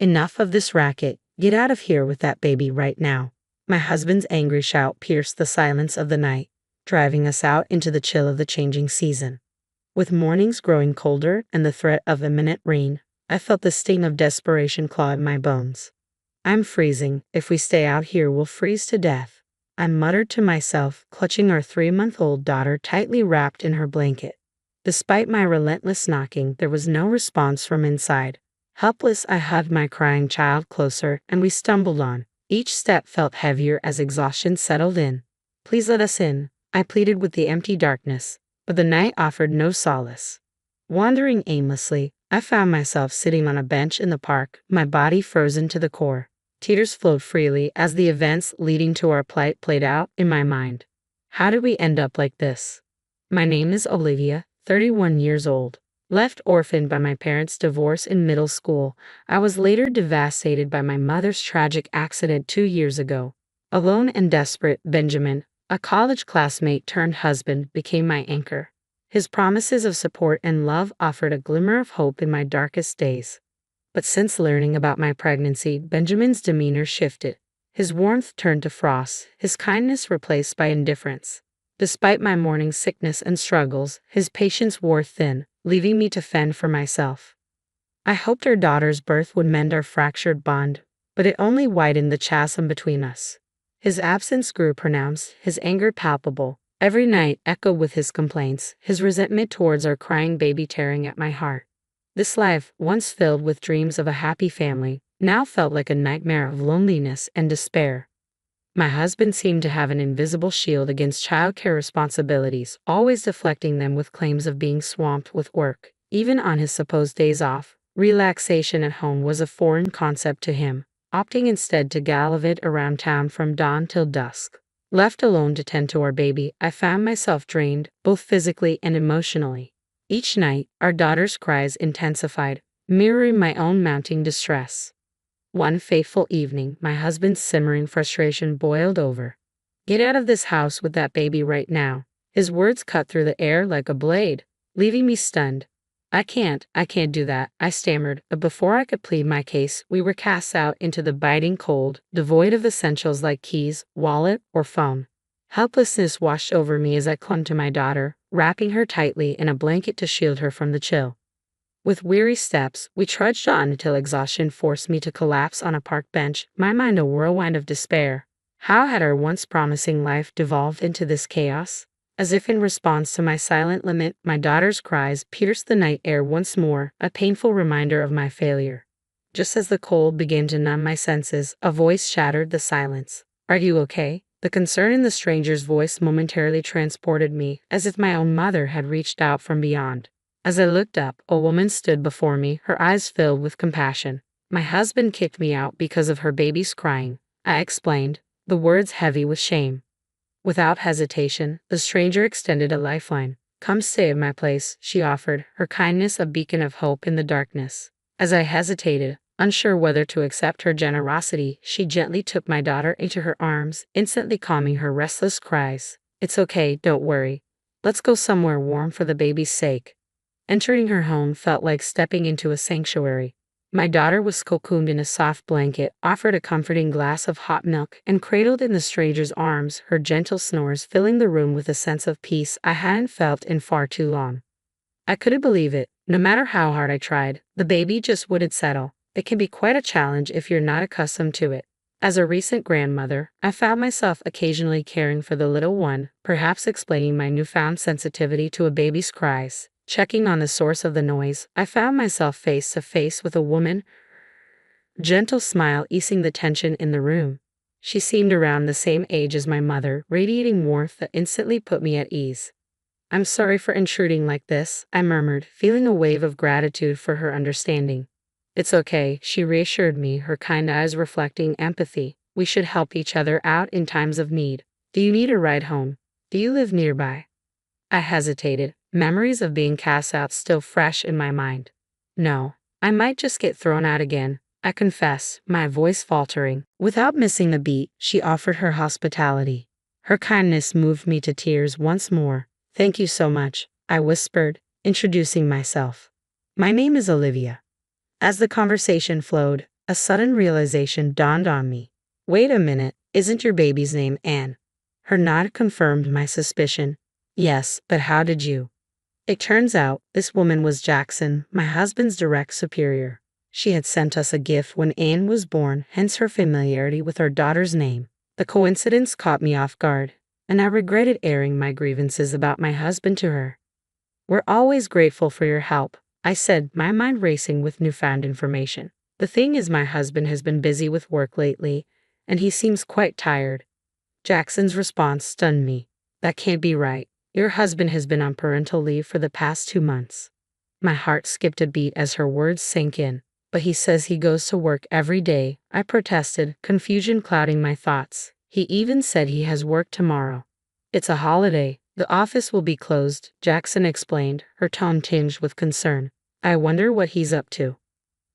Enough of this racket. Get out of here with that baby right now. My husband's angry shout pierced the silence of the night, driving us out into the chill of the changing season. With mornings growing colder and the threat of imminent rain, I felt the sting of desperation claw at my bones. I'm freezing. If we stay out here, we'll freeze to death, I muttered to myself, clutching our 3-month-old daughter tightly wrapped in her blanket. Despite my relentless knocking, there was no response from inside. Helpless, I hugged my crying child closer, and we stumbled on. Each step felt heavier as exhaustion settled in. Please let us in, I pleaded with the empty darkness, but the night offered no solace. Wandering aimlessly, I found myself sitting on a bench in the park, my body frozen to the core. Tears flowed freely as the events leading to our plight played out in my mind. How did we end up like this? My name is Olivia, 31 years old. Left orphaned by my parents' divorce in middle school, I was later devastated by my mother's tragic accident 2 years ago. Alone and desperate, Benjamin, a college classmate turned husband, became my anchor. His promises of support and love offered a glimmer of hope in my darkest days. But since learning about my pregnancy, Benjamin's demeanor shifted. His warmth turned to frost, his kindness replaced by indifference. Despite my morning sickness and struggles, his patience wore thin, leaving me to fend for myself. I hoped our daughter's birth would mend our fractured bond, but it only widened the chasm between us. His absence grew pronounced, his anger palpable. Every night echoed with his complaints, his resentment towards our crying baby tearing at my heart. This life, once filled with dreams of a happy family, now felt like a nightmare of loneliness and despair. My husband seemed to have an invisible shield against childcare responsibilities, always deflecting them with claims of being swamped with work. Even on his supposed days off, relaxation at home was a foreign concept to him, opting instead to gallivant around town from dawn till dusk. Left alone to tend to our baby, I found myself drained, both physically and emotionally. Each night, our daughter's cries intensified, mirroring my own mounting distress. One fateful evening, my husband's simmering frustration boiled over. Get out of this house with that baby right now. His words cut through the air like a blade, leaving me stunned. I can't do that, I stammered, but before I could plead my case, we were cast out into the biting cold, devoid of essentials like keys, wallet, or phone. Helplessness washed over me as I clung to my daughter, wrapping her tightly in a blanket to shield her from the chill. With weary steps, we trudged on until exhaustion forced me to collapse on a park bench, my mind a whirlwind of despair. How had our once promising life devolved into this chaos? As if in response to my silent lament, my daughter's cries pierced the night air once more, a painful reminder of my failure. Just as the cold began to numb my senses, a voice shattered the silence. Are you okay? The concern in the stranger's voice momentarily transported me, as if my own mother had reached out from beyond. As I looked up, a woman stood before me, her eyes filled with compassion. My husband kicked me out because of her baby's crying, I explained, the words heavy with shame. Without hesitation, the stranger extended a lifeline. Come stay at my place, she offered, her kindness a beacon of hope in the darkness. As I hesitated, unsure whether to accept her generosity, she gently took my daughter into her arms, instantly calming her restless cries. It's okay, don't worry. Let's go somewhere warm for the baby's sake. Entering her home felt like stepping into a sanctuary. My daughter was cocooned in a soft blanket, offered a comforting glass of hot milk, and cradled in the stranger's arms, her gentle snores filling the room with a sense of peace I hadn't felt in far too long. I couldn't believe it. No matter how hard I tried, the baby just wouldn't settle. It can be quite a challenge if you're not accustomed to it. As a recent grandmother, I found myself occasionally caring for the little one, perhaps explaining my newfound sensitivity to a baby's cries. Checking on the source of the noise, I found myself face to face with a woman, gentle smile easing the tension in the room. She seemed around the same age as my mother, radiating warmth that instantly put me at ease. I'm sorry for intruding like this, I murmured, feeling a wave of gratitude for her understanding. It's okay, she reassured me, her kind eyes reflecting empathy. We should help each other out in times of need. Do you need a ride home? Do you live nearby? I hesitated, memories of being cast out still fresh in my mind. No, I might just get thrown out again, I confess, my voice faltering. Without missing a beat, she offered her hospitality. Her kindness moved me to tears once more. Thank you so much, I whispered, introducing myself. My name is Olivia. As the conversation flowed, A sudden realization dawned on me. Wait a minute, isn't your baby's name Anne? Her nod confirmed my suspicion. Yes, but how did you? It turns out, this woman was Jackson, my husband's direct superior. She had sent us a gift when Anne was born, hence her familiarity with our daughter's name. The coincidence caught me off guard, and I regretted airing my grievances about my husband to her. We're always grateful for your help, I said, my mind racing with newfound information. The thing is, my husband has been busy with work lately, and he seems quite tired. Jackson's response stunned me. That can't be right. Your husband has been on parental leave for the past 2 months. My heart skipped a beat as her words sank in. But he says he goes to work every day, I protested, confusion clouding my thoughts. He even said he has work tomorrow. It's a holiday. The office will be closed, Jackson explained, her tone tinged with concern. I wonder what he's up to.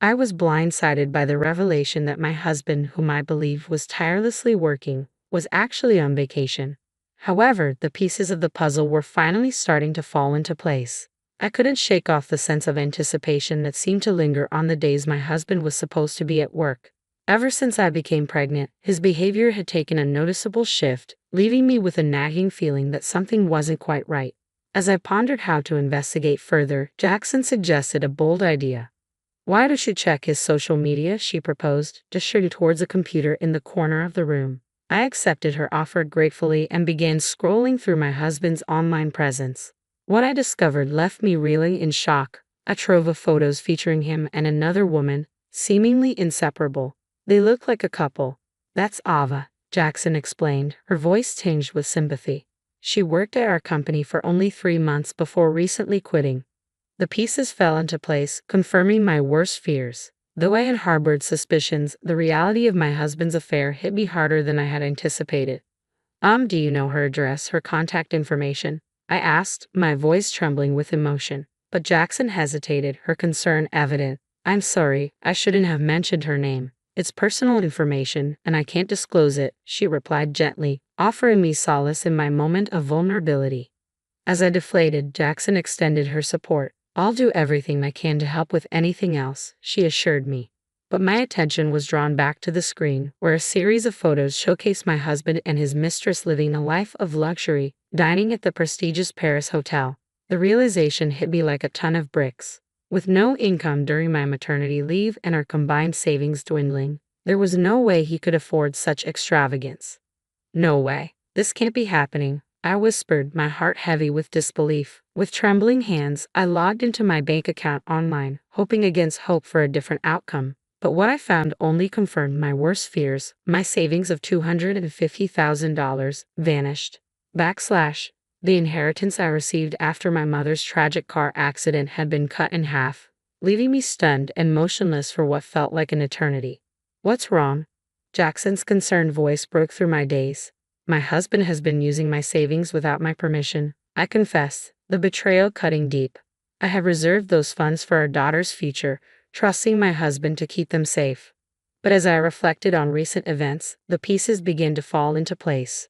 I was blindsided by the revelation that my husband, whom I believed was tirelessly working, was actually on vacation. However, the pieces of the puzzle were finally starting to fall into place. I couldn't shake off the sense of anticipation that seemed to linger on the days my husband was supposed to be at work. Ever since I became pregnant, his behavior had taken a noticeable shift, leaving me with a nagging feeling that something wasn't quite right. As I pondered how to investigate further, Jackson suggested a bold idea. Why don't you check his social media, she proposed, gesturing towards a computer in the corner of the room. I accepted her offer gratefully and began scrolling through my husband's online presence. What I discovered left me reeling in shock. A trove of photos featuring him and another woman, seemingly inseparable. They look like a couple. That's Ava, Jackson explained, her voice tinged with sympathy. She worked at our company for only 3 months before recently quitting. The pieces fell into place, confirming my worst fears. Though I had harbored suspicions, the reality of my husband's affair hit me harder than I had anticipated. Do you know her address, her contact information? I asked, my voice trembling with emotion. But Jackson hesitated, her concern evident. I'm sorry, I shouldn't have mentioned her name. It's personal information, and I can't disclose it, she replied gently, offering me solace in my moment of vulnerability. As I deflated, Jackson extended her support. I'll do everything I can to help with anything else, she assured me. But my attention was drawn back to the screen, where a series of photos showcased my husband and his mistress living a life of luxury, dining at the prestigious Paris hotel. The realization hit me like a ton of bricks. With no income during my maternity leave and our combined savings dwindling, there was no way he could afford such extravagance. No way. This can't be happening, I whispered, my heart heavy with disbelief. With trembling hands, I logged into my bank account online, hoping against hope for a different outcome. But what I found only confirmed my worst fears. My savings of $250,000 vanished. The inheritance I received after my mother's tragic car accident had been cut in half, leaving me stunned and motionless for what felt like an eternity. What's wrong? Jackson's concerned voice broke through my daze. My husband has been using my savings without my permission, I confessed, the betrayal cutting deep. I had reserved those funds for our daughter's future, trusting my husband to keep them safe. But as I reflected on recent events, the pieces began to fall into place.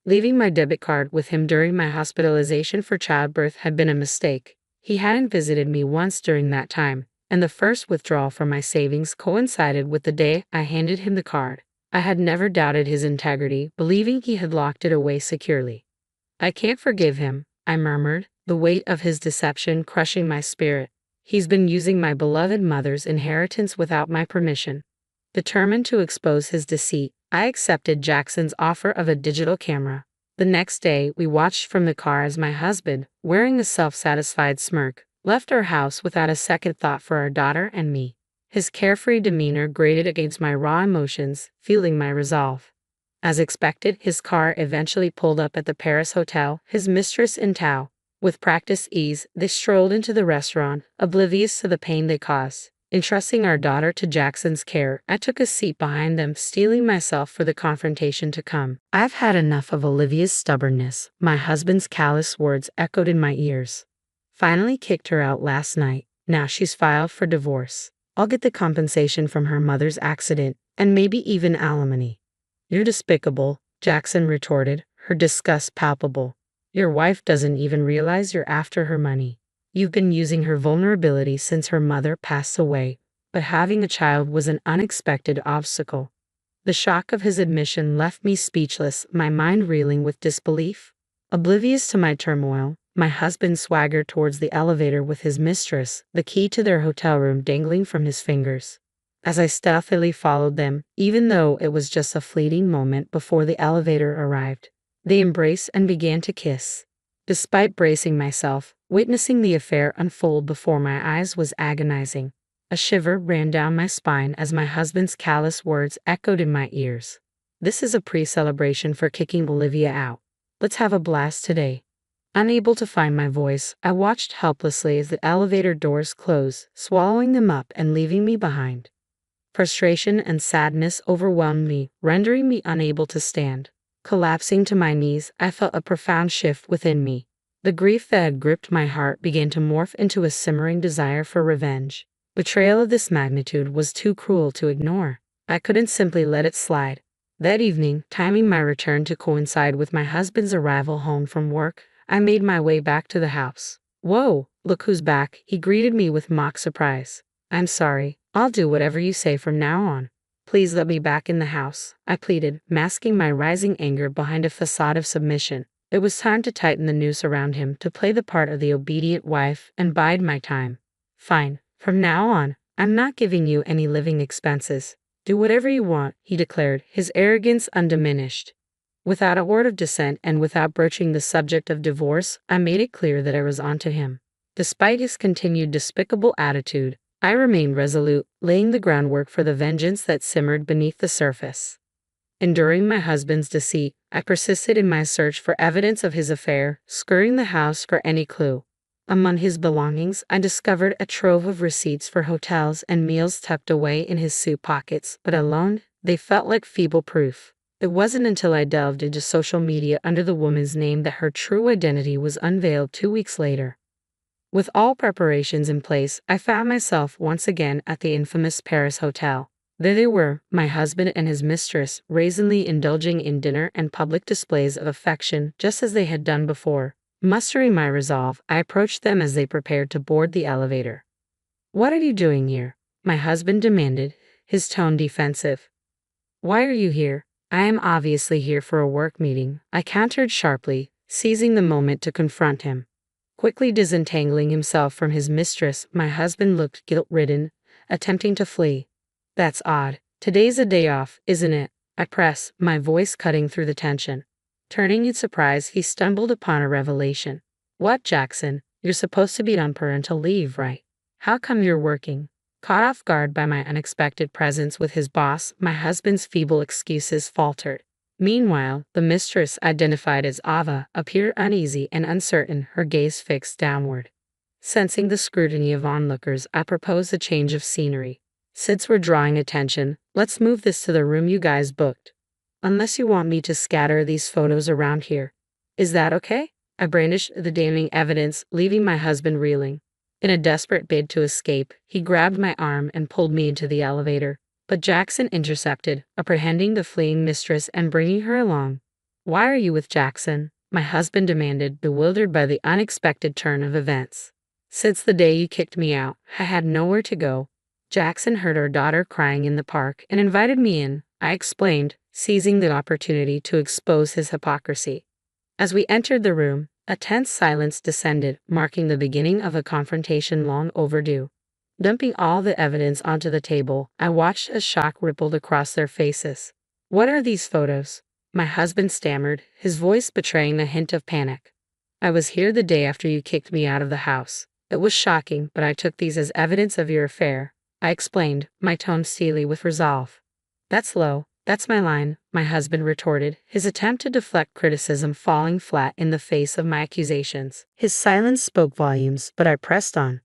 Leaving my debit card with him during my hospitalization for childbirth had been a mistake. He hadn't visited me once during that time, and the first withdrawal from my savings coincided with the day I handed him the card. I had never doubted his integrity, believing he had locked it away securely. I can't forgive him, I murmured, the weight of his deception crushing my spirit. He's been using my beloved mother's inheritance without my permission. Determined to expose his deceit, I accepted Jackson's offer of a digital camera. The next day, we watched from the car as my husband, wearing a self-satisfied smirk, left our house without a second thought for our daughter and me. His carefree demeanor grated against my raw emotions, fueling my resolve. As expected, his car eventually pulled up at the Paris hotel, his mistress in tow. With practiced ease, they strolled into the restaurant, oblivious to the pain they caused. Entrusting our daughter to Jackson's care, I took a seat behind them, steeling myself for the confrontation to come. I've had enough of Olivia's stubbornness, my husband's callous words echoed in my ears. Finally kicked her out last night. Now she's filed for divorce. I'll get the compensation from her mother's accident, and maybe even alimony. You're despicable, Jackson retorted, her disgust palpable. Your wife doesn't even realize you're after her money. You've been using her vulnerability since her mother passed away, but having a child was an unexpected obstacle. The shock of his admission left me speechless, my mind reeling with disbelief. Oblivious to my turmoil, my husband swaggered towards the elevator with his mistress, the key to their hotel room dangling from his fingers. As I stealthily followed them, even though it was just a fleeting moment before the elevator arrived, they embraced and began to kiss. Despite bracing myself, witnessing the affair unfold before my eyes was agonizing. A shiver ran down my spine as my husband's callous words echoed in my ears. This is a pre-celebration for kicking Olivia out. Let's have a blast today. Unable to find my voice, I watched helplessly as the elevator doors closed, swallowing them up and leaving me behind. Frustration and sadness overwhelmed me, rendering me unable to stand. Collapsing to my knees, I felt a profound shift within me. The grief that had gripped my heart began to morph into a simmering desire for revenge. Betrayal of this magnitude was too cruel to ignore. I couldn't simply let it slide. That evening, timing my return to coincide with my husband's arrival home from work, I made my way back to the house. "Whoa, look who's back," he greeted me with mock surprise. "I'm sorry. I'll do whatever you say from now on. Please let me back in the house," I pleaded, masking my rising anger behind a facade of submission. It was time to tighten the noose around him, to play the part of the obedient wife and bide my time. "Fine. From now on, I'm not giving you any living expenses. Do whatever you want," he declared, his arrogance undiminished. Without a word of dissent and without broaching the subject of divorce, I made it clear that I was onto him. Despite his continued despicable attitude, I remained resolute, laying the groundwork for the vengeance that simmered beneath the surface. Enduring my husband's deceit, I persisted in my search for evidence of his affair, scouring the house for any clue. Among his belongings, I discovered a trove of receipts for hotels and meals tucked away in his suit pockets, but alone, they felt like feeble proof. It wasn't until I delved into social media under the woman's name that her true identity was unveiled 2 weeks later. With all preparations in place, I found myself once again at the infamous Paris hotel. There they were, my husband and his mistress, brazenly indulging in dinner and public displays of affection, just as they had done before. Mustering my resolve, I approached them as they prepared to board the elevator. "What are you doing here?" my husband demanded, his tone defensive. "Why are you here?" "I am obviously here for a work meeting," I countered sharply, seizing the moment to confront him. Quickly disentangling himself from his mistress, my husband looked guilt-ridden, attempting to flee. "That's odd. Today's a day off, isn't it?" I pressed, my voice cutting through the tension. Turning in surprise, he stumbled upon a revelation. "What, Jackson? You're supposed to be on parental leave, right? How come you're working?" Caught off guard by my unexpected presence with his boss, my husband's feeble excuses faltered. Meanwhile, the mistress, identified as Ava, appeared uneasy and uncertain, her gaze fixed downward. Sensing the scrutiny of onlookers, I proposed a change of scenery. "Since we're drawing attention, let's move this to the room you guys booked. Unless you want me to scatter these photos around here. Is that okay?" I brandished the damning evidence, leaving my husband reeling. In a desperate bid to escape, he grabbed my arm and pulled me into the elevator. But Jackson intercepted, apprehending the fleeing mistress and bringing her along. "Why are you with Jackson?" my husband demanded, bewildered by the unexpected turn of events. "Since the day you kicked me out, I had nowhere to go. Jackson heard our daughter crying in the park and invited me in," I explained, seizing the opportunity to expose his hypocrisy. As we entered the room, a tense silence descended, marking the beginning of a confrontation long overdue. Dumping all the evidence onto the table, I watched as shock rippled across their faces. "What are these photos?" my husband stammered, his voice betraying a hint of panic. "I was here the day after you kicked me out of the house. It was shocking, but I took these as evidence of your affair," I explained, my tone steely with resolve. "That's low. That's my line," my husband retorted, his attempt to deflect criticism falling flat in the face of my accusations. His silence spoke volumes, but I pressed on.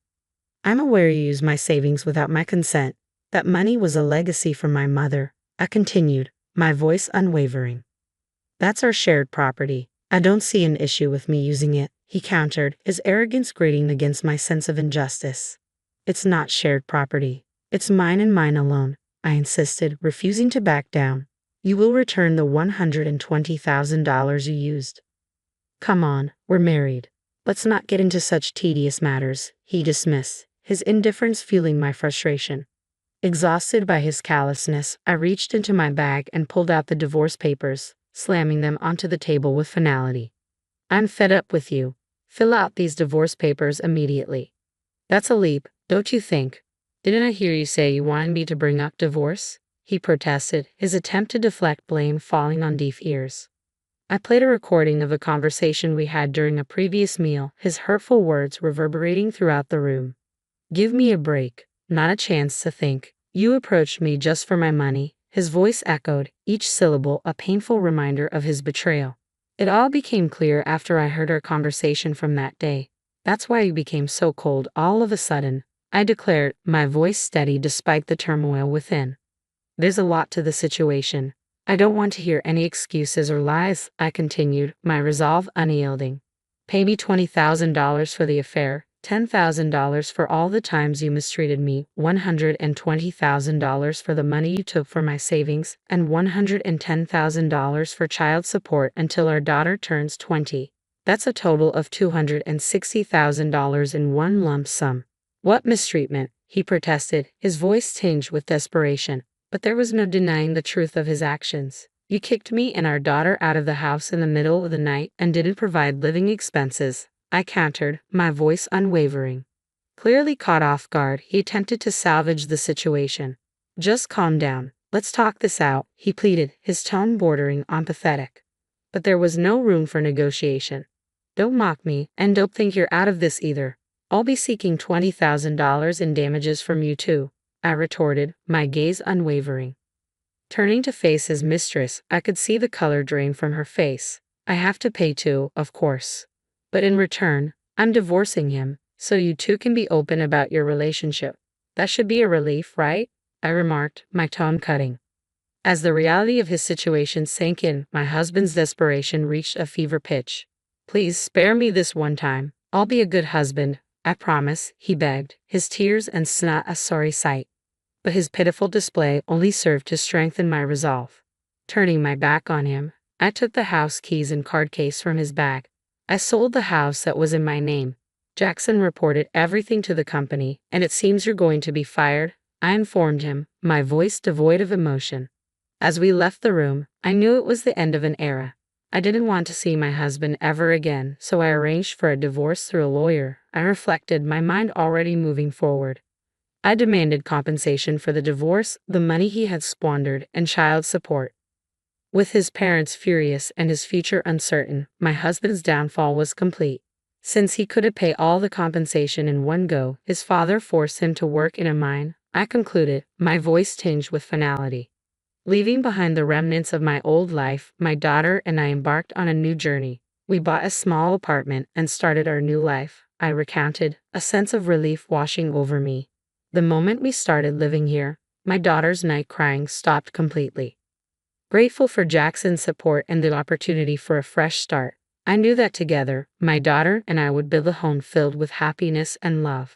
"I'm aware you used my savings without my consent. That money was a legacy from my mother," I continued, my voice unwavering. "That's our shared property. I don't see an issue with me using it," he countered, his arrogance grating against my sense of injustice. "It's not shared property. It's mine and mine alone," I insisted, refusing to back down. "You will return the $120,000 you used." "Come on, we're married. Let's not get into such tedious matters," he dismissed, his indifference fueling my frustration. Exhausted by his callousness, I reached into my bag and pulled out the divorce papers, slamming them onto the table with finality. I'm fed up with you. Fill out these divorce papers immediately. That's a leap, don't you think? Didn't I hear you say you wanted me to bring up divorce? He protested, his attempt to deflect blame falling on deaf ears. I played a recording of a conversation we had during a previous meal, his hurtful words reverberating throughout the room. Give me a break, not a chance to think. You approached me just for my money, his voice echoed, each syllable a painful reminder of his betrayal. It all became clear after I heard our conversation from that day. That's why you became so cold all of a sudden, I declared, my voice steady despite the turmoil within. There's a lot to the situation. I don't want to hear any excuses or lies, I continued, my resolve unyielding. Pay me $20,000 for the affair, $10,000 for all the times you mistreated me, $120,000 for the money you took from my savings, and $110,000 for child support until our daughter turns 20. That's a total of $260,000 in one lump sum. What mistreatment? He protested, his voice tinged with desperation. But there was no denying the truth of his actions. You kicked me and our daughter out of the house in the middle of the night and didn't provide living expenses, I countered, my voice unwavering. Clearly caught off guard, he attempted to salvage the situation. Just calm down, let's talk this out, he pleaded, his tone bordering on pathetic. But there was no room for negotiation. Don't mock me, and don't think you're out of this either. I'll be seeking $20,000 in damages from you too, I retorted, my gaze unwavering. Turning to face his mistress, I could see the color drain from her face. I have to pay too, of course. But in return, I'm divorcing him, so you two can be open about your relationship. That should be a relief, right? I remarked, my tone cutting. As the reality of his situation sank in, my husband's desperation reached a fever pitch. Please spare me this one time. I'll be a good husband, I promise, he begged, his tears and snot a sorry sight. But his pitiful display only served to strengthen my resolve. Turning my back on him, I took the house keys and card case from his bag. I sold the house that was in my name. Jackson reported everything to the company, and it seems you're going to be fired, I informed him, my voice devoid of emotion. As we left the room, I knew it was the end of an era. I didn't want to see my husband ever again, so I arranged for a divorce through a lawyer. I reflected, my mind already moving forward. I demanded compensation for the divorce, the money he had squandered, and child support. With his parents furious and his future uncertain, my husband's downfall was complete. Since he couldn't pay all the compensation in one go, his father forced him to work in a mine, I concluded, my voice tinged with finality. Leaving behind the remnants of my old life, my daughter and I embarked on a new journey. We bought a small apartment and started our new life, I recounted, a sense of relief washing over me. The moment we started living here, my daughter's night crying stopped completely. Grateful for Jackson's support and the opportunity for a fresh start, I knew that together, my daughter and I would build a home filled with happiness and love.